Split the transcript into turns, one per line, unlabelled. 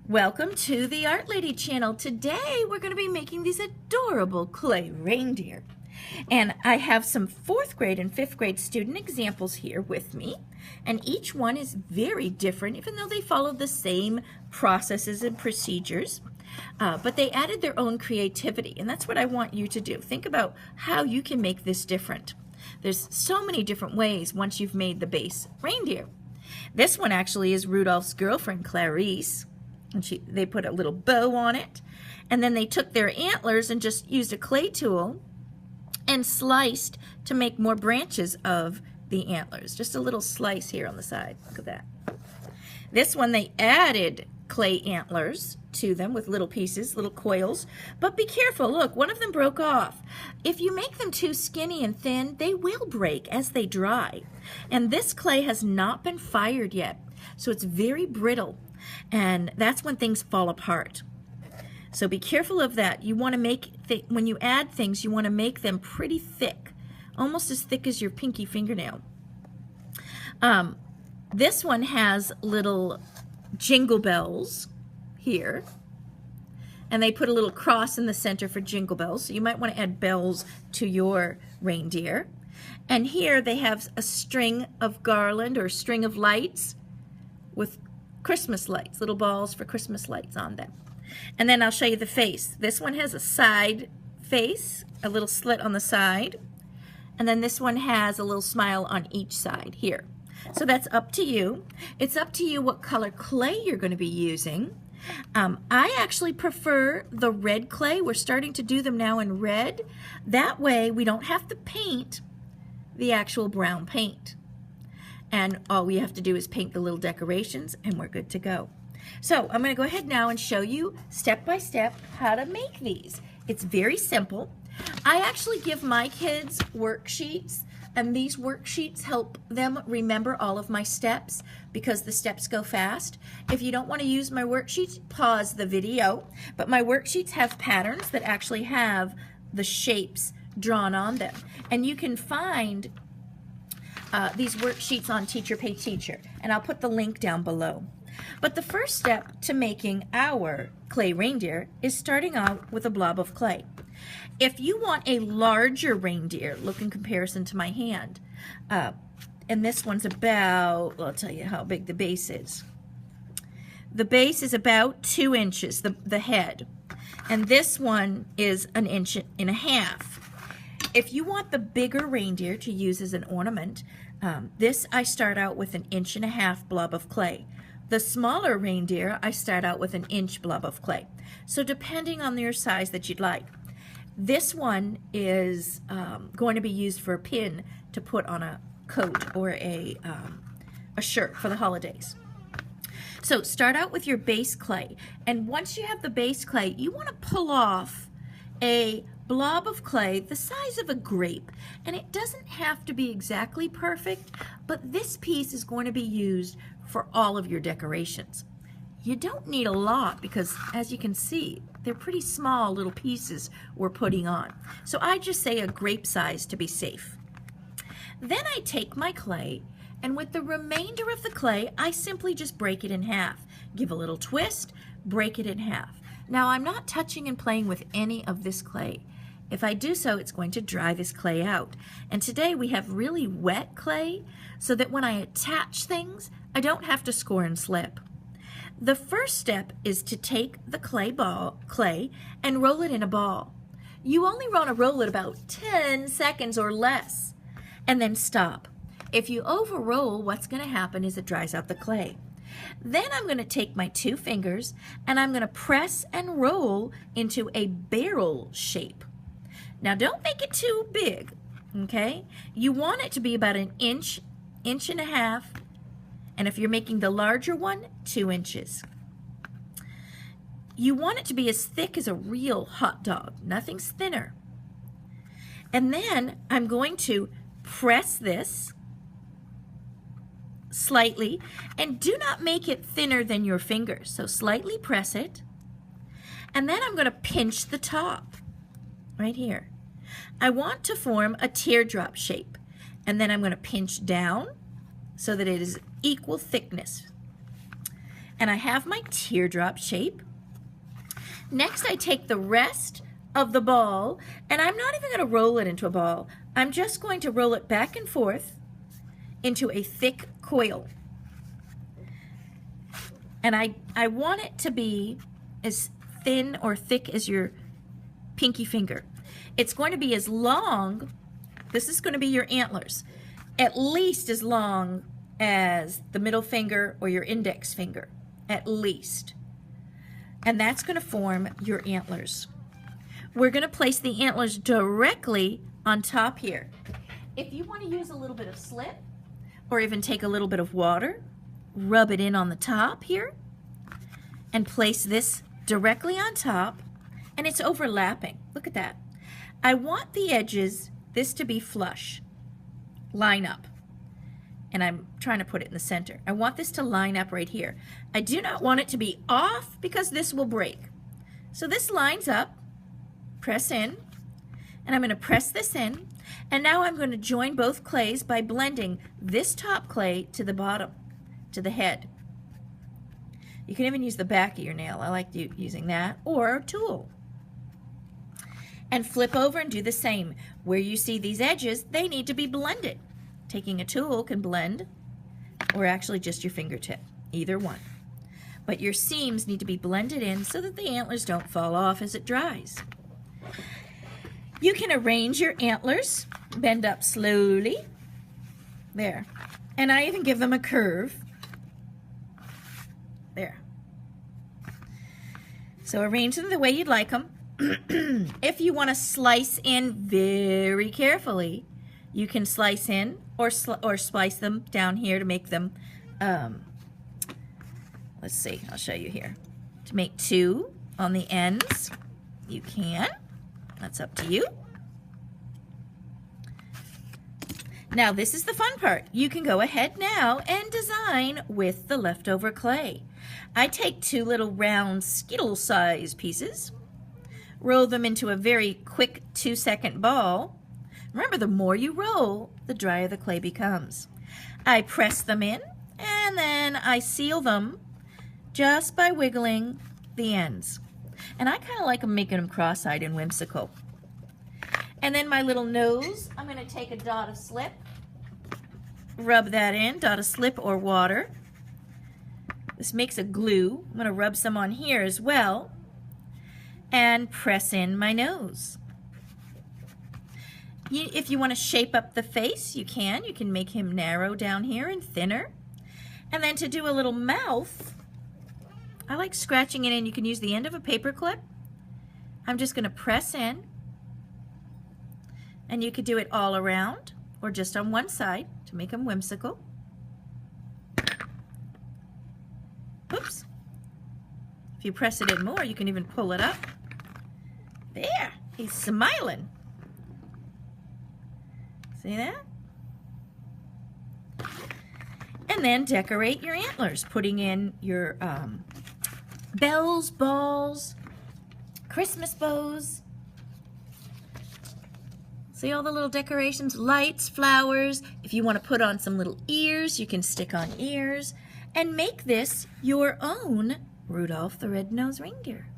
Welcome to the Art Lady channel. Today we're going to be making these adorable clay reindeer. And I have some 4th grade and 5th grade student examples here with me. And each one is very different, even though they follow the same processes and procedures. But they added their own creativity, and that's what I want you to do. Think about how you can make this different. There's so many different ways once you've made the base reindeer. This one actually is Rudolph's girlfriend, Clarice. And they put a little bow on it, and then they took their antlers and just used a clay tool and sliced to make more branches of the antlers. Just a little slice here on the side. Look at that. This one, they added clay antlers to them with little pieces, little coils. But be careful. Look, one of them broke off. If you make them too skinny and thin, they will break as they dry. And this clay has not been fired yet, so it's very brittle. And that's when things fall apart. So be careful of that. You want to make, when you add things, you want to make them pretty thick, almost as thick as your pinky fingernail. This one has little jingle bells here. And they put a little cross in the center for jingle bells. So you might want to add bells to your reindeer. And here they have a string of garland or string of lights with Christmas lights, little balls for Christmas lights on them. And then I'll show you the face. This one has a side face, a little slit on the side. And then this one has a little smile on each side here. So that's up to you. It's up to you what color clay you're going to be using. I actually prefer the red clay. We're starting to do them now in red. That way we don't have to paint the actual brown paint. And all we have to do is paint the little decorations and we're good to go. So I'm going to go ahead now and show you step by step how to make these. It's very simple. I actually give my kids worksheets, and these worksheets help them remember all of my steps because the steps go fast. If you don't want to use my worksheets, pause the video. But my worksheets have patterns that actually have the shapes drawn on them. And you can find these worksheets on Teacher Pay Teacher, and I'll put the link down below. But the first step to making our clay reindeer is starting out with a blob of clay. If you want a larger reindeer, look in comparison to my hand, and this one's about, well, I'll tell you how big the base is. The base is about 2 inches, the head, and this one is 1.5 inches. If you want the bigger reindeer to use as an ornament, this I start out with 1.5 inch blob of clay. The smaller reindeer, I start out with 1 inch blob of clay. So depending on your size that you'd like. This one is going to be used for a pin to put on a coat or a shirt for the holidays. So start out with your base clay, and once you have the base clay, you want to pull off a blob of clay the size of a grape, and it doesn't have to be exactly perfect, but this piece is going to be used for all of your decorations. You don't need a lot because, as you can see, they're pretty small little pieces we're putting on. So I just say a grape size to be safe. Then I take my clay, and with the remainder of the clay, I simply just break it in half. Give a little twist, break it in half. Now I'm not touching and playing with any of this clay. If I do so, it's going to dry this clay out. And today we have really wet clay so that when I attach things, I don't have to score and slip. The first step is to take the clay and roll it in a ball. You only want to roll it about 10 seconds or less, and then stop. If you over roll, what's going to happen is it dries out the clay. Then I'm going to take my 2 fingers and I'm going to press and roll into a barrel shape. Now don't make it too big, okay? You want it to be about 1 inch, 1.5 inches, and if you're making the larger one, 2 inches. You want it to be as thick as a real hot dog, nothing's thinner. And then I'm going to press this slightly, and do not make it thinner than your fingers. So slightly press it, and then I'm going to pinch the top right here. I want to form a teardrop shape, and then I'm going to pinch down so that it is equal thickness. And I have my teardrop shape. Next, I take the rest of the ball, and I'm not even going to roll it into a ball. I'm just going to roll it back and forth into a thick coil. And I want it to be as thin or thick as your pinky finger. It's going to be as long, this is going to be your antlers, at least as long as the middle finger or your index finger, at least. And that's going to form your antlers. We're going to place the antlers directly on top here. If you want to use a little bit of slip, or even take a little bit of water, rub it in on the top here, and place this directly on top, and it's overlapping. Look at that. I want the edges, this to be flush, line up. And I'm trying to put it in the center. I want this to line up right here. I do not want it to be off because this will break. So this lines up, press in, and I'm going to press this in, and now I'm going to join both clays by blending this top clay to the bottom, to the head. You can even use the back of your nail. I like using that, or a tool. And flip over and do the same. Where you see these edges, they need to be blended. Taking a tool can blend, or actually just your fingertip, either one. But your seams need to be blended in so that the antlers don't fall off as it dries. You can arrange your antlers, bend up slowly, there. And I even give them a curve, there. So arrange them the way you'd like them. If you want to slice in very carefully, you can slice in or slice them down here to make them, let's see, I'll show you here. To make two on the ends, you can. That's up to you. Now this is the fun part. You can go ahead now and design with the leftover clay. I take two little round skittle size pieces, roll them into a very quick 2-second ball. Remember, the more you roll, the drier the clay becomes. I press them in, and then I seal them just by wiggling the ends. And I kind of like them making them cross-eyed and whimsical. And then my little nose, I'm going to take a dot of slip, rub that in, dot of slip or water. This makes a glue. I'm going to rub some on here as well, and press in my nose. If you want to shape up the face, you can. You can make him narrow down here and thinner. And then to do a little mouth, I like scratching it in. You can use the end of a paper clip. I'm just going to press in. And you could do it all around or just on one side to make him whimsical. Oops. If you press it in more, you can even pull it up. There, he's smiling. See that? And then decorate your antlers, putting in your bells, balls, Christmas bows. See all the little decorations, lights, flowers. If you want to put on some little ears, you can stick on ears. And make this your own Rudolph the Red-Nosed Reindeer.